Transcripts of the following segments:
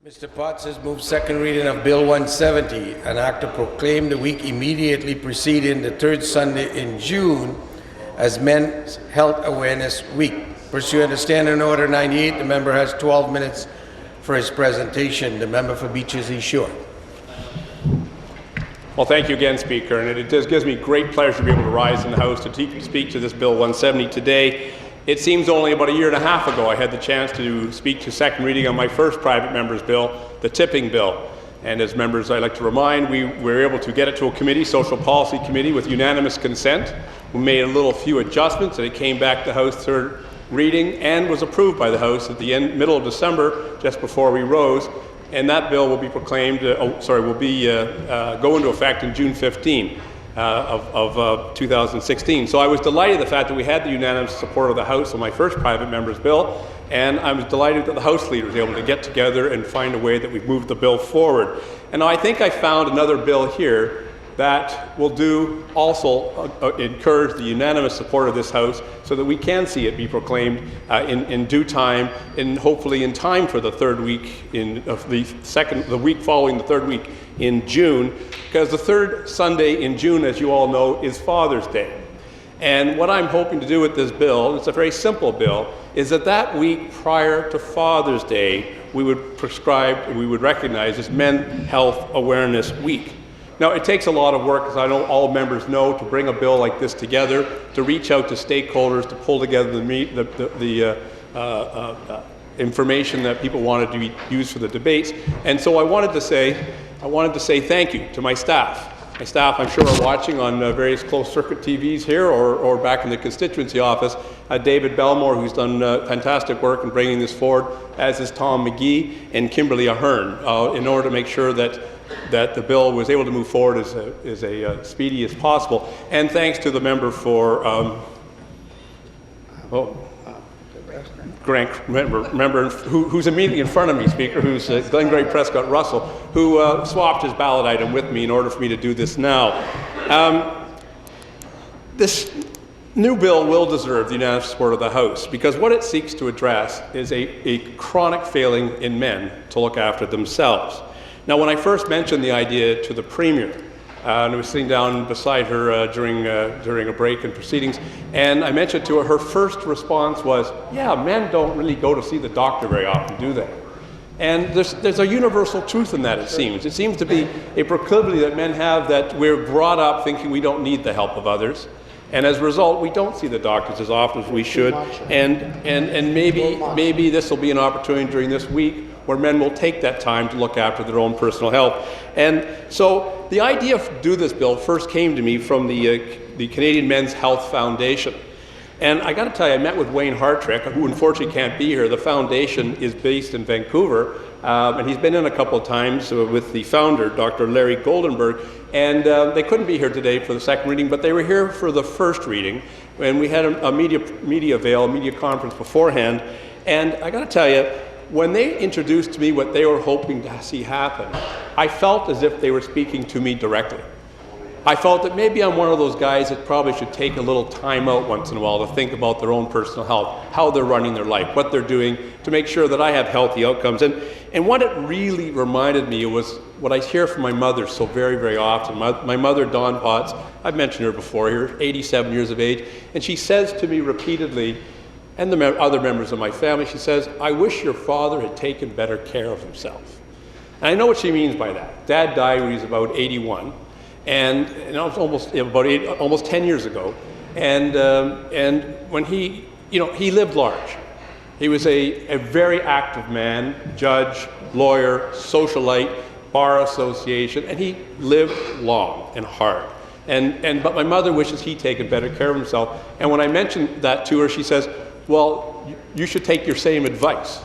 Mr. Potts has moved second reading of Bill 170, an act to proclaim the week immediately preceding the third Sunday in June as Men's Health Awareness Week. Pursuant to Standing Order 98, the member has 12 minutes for his presentation. The member for Beaches East Shore. Well, thank you again, Speaker, and it gives me great pleasure to be able to rise in the House to speak to this Bill 170 today. It seems only about a year and a half ago I had the chance to speak to second reading on my first private member's bill, the tipping bill. And as members, I'd like to remind, we were able to get it to a committee, Social Policy Committee, with unanimous consent. We made a few adjustments, and it came back to House third reading and was approved by the House at the middle of December, just before we rose. And that bill will be proclaimed, go into effect in June 15 of 2016. So I was delighted the fact that we had the unanimous support of the House on my first private member's bill, and I was delighted that the House leader was able to get together and find a way that we've moved the bill forward. And I think I found another bill here that will also encourage the unanimous support of this House so that we can see it be proclaimed in due time, and hopefully in time for the third week the week following the third week in June, because the third Sunday in June, as you all know, is Father's Day. And what I'm hoping to do with this bill, it's a very simple bill, is that week prior to Father's Day, we would recognize as Men's Health Awareness Week. Now, it takes a lot of work, as I know all members know, to bring a bill like this together, to reach out to stakeholders, to pull together the information that people wanted to be used for the debates. And so I wanted to say thank you to my staff. My staff, I'm sure, are watching on various closed-circuit TVs here or back in the constituency office. David Belmore, who's done fantastic work in bringing this forward, as is Tom McGee and Kimberly Ahern, in order to make sure that the bill was able to move forward as speedy as possible. And thanks to the member for Grant, member who's immediately in front of me, Speaker, who's Glengarry Prescott Russell, who swapped his ballot item with me in order for me to do this now. This new bill will deserve the unanimous support of the House, because what it seeks to address is a chronic failing in men to look after themselves. Now, when I first mentioned the idea to the Premier, and I was sitting down beside her during a break in proceedings, and I mentioned to her, her first response was, yeah, men don't really go to see the doctor very often, do they? And there's a universal truth in that, it seems. It seems to be a proclivity that men have, that we're brought up thinking we don't need the help of others. And as a result, we don't see the doctors as often as we should. And maybe this will be an opportunity during this week where men will take that time to look after their own personal health. And so the idea to do this bill first came to me from the Canadian Men's Health Foundation. And I got to tell you, I met with Wayne Hartrick, who unfortunately can't be here. The foundation is based in Vancouver, and he's been in a couple of times with the founder, Dr. Larry Goldenberg, and they couldn't be here today for the second reading, but they were here for the first reading, and we had a media conference beforehand. And I got to tell you, when they introduced to me what they were hoping to see happen, I felt as if they were speaking to me directly. I felt that maybe I'm one of those guys that probably should take a little time out once in a while to think about their own personal health, how they're running their life, what they're doing to make sure that I have healthy outcomes. And what it really reminded me was what I hear from my mother so very, very often. My mother, Dawn Potts, I've mentioned her before here, 87 years of age, and she says to me repeatedly, and the other members of my family, she says, I wish your father had taken better care of himself. And I know what she means by that. Dad died when he was about 81, and that was almost 10 years ago. And when he lived large. He was a very active man, judge, lawyer, socialite, bar association, and he lived long and hard. But my mother wishes he'd taken better care of himself. And when I mentioned that to her, she says, well, you should take your same advice,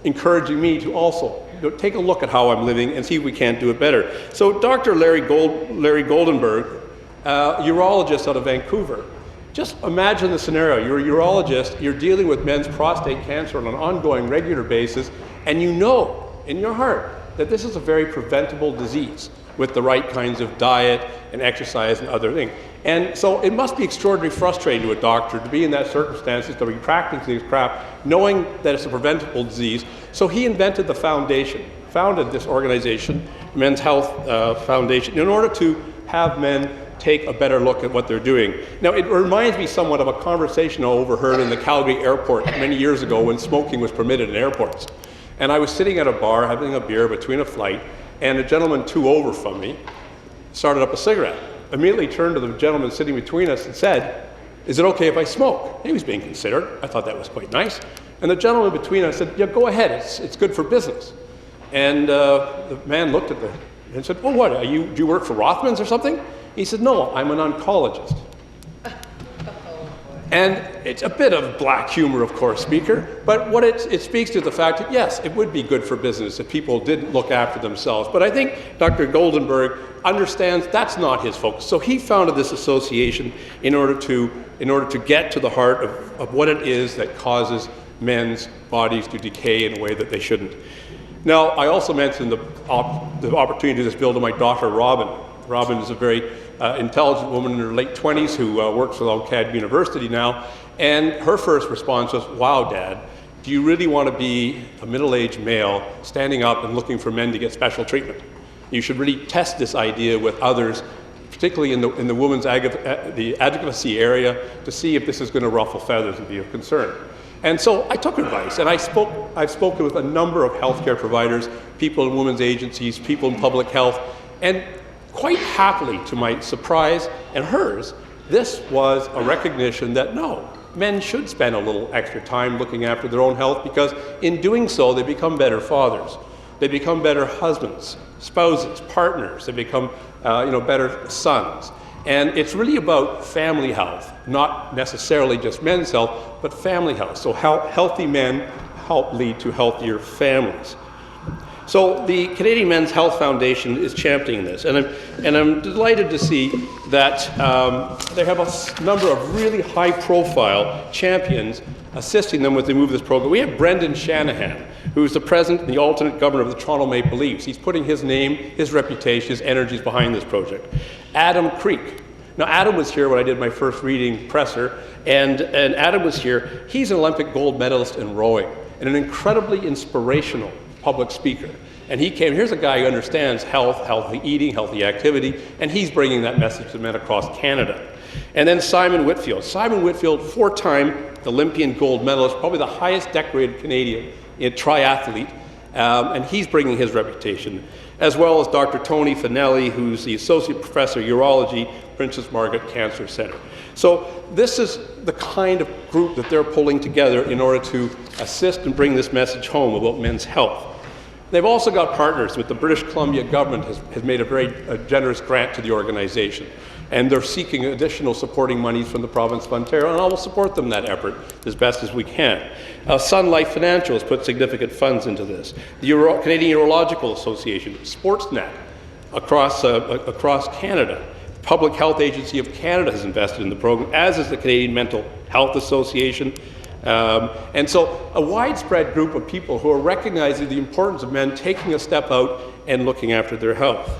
encouraging me to also take a look at how I'm living and see if we can't do it better. So Dr. Larry Goldenberg, urologist out of Vancouver, just imagine the scenario. You're a urologist, you're dealing with men's prostate cancer on an ongoing, regular basis, and you know in your heart that this is a very preventable disease with the right kinds of diet and exercise and other things. And so it must be extraordinarily frustrating to a doctor to be in that circumstances, to be practicing his craft, knowing that it's a preventable disease. So he invented the foundation. founded this organization, Men's Health Foundation, in order to have men take a better look at what they're doing. Now, it reminds me somewhat of a conversation I overheard in the Calgary airport many years ago when smoking was permitted in airports. And I was sitting at a bar having a beer between a flight, and a gentleman 2 over from me started up a cigarette. Immediately turned to the gentleman sitting between us and said, "Is it okay if I smoke?" He was being considerate. I thought that was quite nice. And the gentleman between us said, "Yeah, go ahead, it's good for business." And the man looked at and said, "Oh, what, do you work for Rothmans or something?" He said, "No, I'm an oncologist." And it's a bit of black humor, of course, Speaker, but what it speaks to the fact that, yes, it would be good for business if people did look after themselves. But I think Dr. Goldenberg understands that's not his focus. So he founded this association in order to get to the heart of what it is that causes men's bodies to decay in a way that they shouldn't. Now, I also mentioned the opportunity to this bill to my daughter, Robin. Robin is a very intelligent woman in her late 20s who works at UCAD University now, and her first response was, "Wow, Dad, do you really want to be a middle-aged male standing up and looking for men to get special treatment? You should really test this idea with others, particularly in the women's the advocacy area, to see if this is going to ruffle feathers and be of concern." And so I took advice, and I've spoken with a number of healthcare providers, people in women's agencies, people in public health, and quite happily, to my surprise and hers, this was a recognition that no, men should spend a little extra time looking after their own health, because in doing so, they become better fathers. They become better husbands, spouses, partners. They become better sons. And it's really about family health, not necessarily just men's health, but family health. So healthy men help lead to healthier families. So the Canadian Men's Health Foundation is championing this, and I'm delighted to see that they have a number of really high-profile champions assisting them with the move of this program. We have Brendan Shanahan, who's the president and the alternate governor of the Toronto Maple Leafs. He's putting his name, his reputation, his energies behind this project. Adam Creek. Now, Adam was here when I did my first reading presser, and Adam was here. He's an Olympic gold medalist in rowing and an incredibly inspirational public speaker. And he came, here's a guy who understands health, healthy eating, healthy activity, and he's bringing that message to men across Canada. And then Simon Whitfield. Simon Whitfield, 4-time Olympian gold medalist, probably the highest decorated Canadian triathlete, and he's bringing his reputation, as well as Dr. Tony Finelli, who's the Associate Professor of Urology, Princess Margaret Cancer Center. So this is the kind of group that they're pulling together in order to assist and bring this message home about men's health. They've also got partners with the British Columbia government has made a very generous grant to the organization, and they're seeking additional supporting monies from the province of Ontario, and I will support them in that effort as best as we can. Sun Life Financial has put significant funds into this. The Canadian Urological Association, Sportsnet across Canada. The Public Health Agency of Canada has invested in the program, as is the Canadian Mental Health Association. And so a widespread group of people who are recognizing the importance of men taking a step out and looking after their health.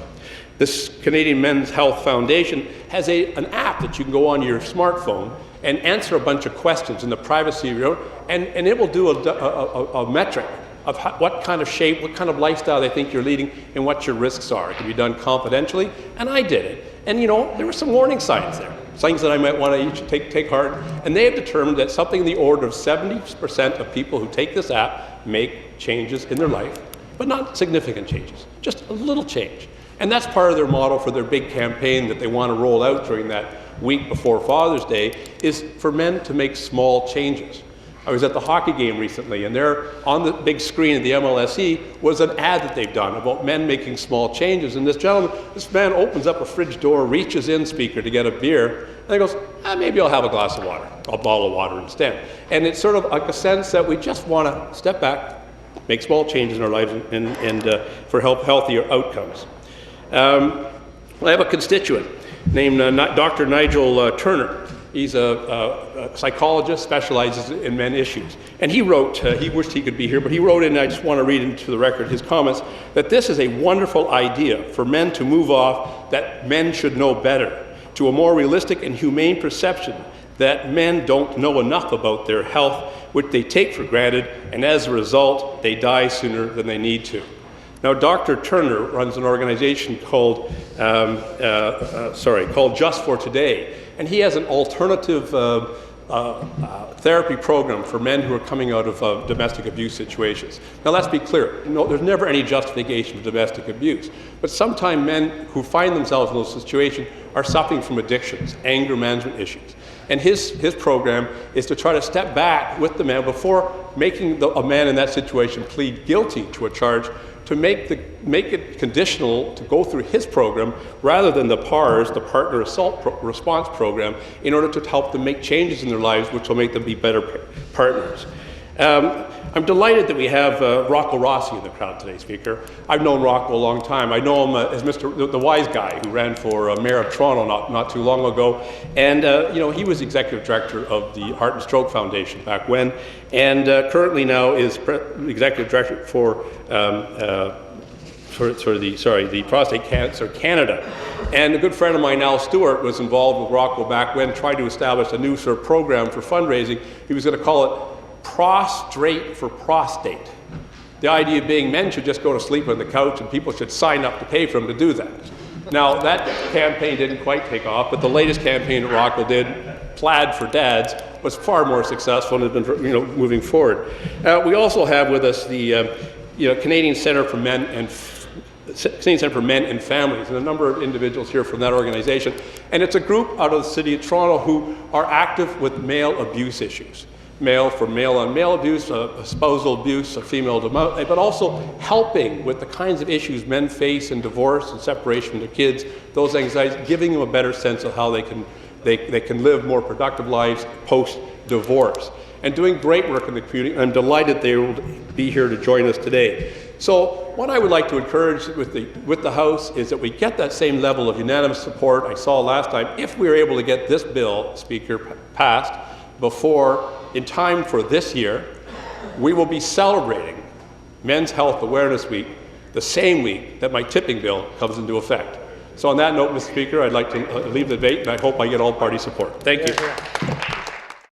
This Canadian Men's Health Foundation has an app that you can go on your smartphone and answer a bunch of questions in the privacy of your own, and it will do a metric of what kind of shape, what kind of lifestyle they think you're leading, and what your risks are. It can be done confidentially, and I did it. And there were some warning signs there, things that I might want to each take heart. And they have determined that something in the order of 70% of people who take this app make changes in their life, but not significant changes, just a little change. And that's part of their model for their big campaign that they want to roll out during that week before Father's Day, is for men to make small changes. I was at the hockey game recently, and there on the big screen at the MLSE was an ad that they've done about men making small changes. And this man opens up a fridge door, reaches in, Speaker, to get a beer, and he goes, maybe I'll have a glass of water, a bottle of water instead. And it's sort of like a sense that we just want to step back, make small changes in our lives, and for healthier outcomes. I have a constituent named Dr. Nigel Turner. He's a psychologist, specializes in men issues. And he wrote, he wished he could be here, but he wrote in, I just want to read into the record his comments, that this is a wonderful idea for men to move off that men should know better, to a more realistic and humane perception that men don't know enough about their health, which they take for granted, and as a result, they die sooner than they need to. Now, Dr. Turner runs an organization called Just for Today, and he has an alternative therapy program for men who are coming out of domestic abuse situations. Now, let's be clear. No, there's never any justification for domestic abuse, but sometimes men who find themselves in those situations are suffering from addictions, anger management issues. And his program is to try to step back with the man before making a man in that situation plead guilty to a charge, to make it conditional to go through his program rather than the PARS, the Partner Assault Response Program, in order to help them make changes in their lives which will make them be better partners. I'm delighted that we have Rocco Rossi in the crowd today, Speaker. I've known Rocco a long time. I know him as the wise guy who ran for mayor of Toronto not too long ago. And he was executive director of the Heart and Stroke Foundation back when, and currently now is executive director for the Prostate Cancer Canada. And a good friend of mine, Al Stewart, was involved with Rocco back when, trying to establish a new sort of program for fundraising. He was going to call it Prostrate for Prostate. The idea being men should just go to sleep on the couch and people should sign up to pay for them to do that. Now, that campaign didn't quite take off, but the latest campaign that Rocco did, Plaid for Dads, was far more successful and has been moving forward. We also have with us the Canadian Centre for Men and Families, and a number of individuals here from that organization. And it's a group out of the City of Toronto who are active with male abuse issues. For male-on-male abuse, spousal abuse, female domestic, but also helping with the kinds of issues men face in divorce and separation from their kids, those anxieties, giving them a better sense of how they can live more productive lives post-divorce. And doing great work in the community. I'm delighted they will be here to join us today. So what I would like to encourage with the House is that we get that same level of unanimous support I saw last time. If we are able to get this bill, Speaker, passed in time for this year, we will be celebrating Men's Health Awareness Week the same week that my tipping bill comes into effect. So on that note, Mr. Speaker, I'd like to leave the debate, and I hope I get all party support. Thank you.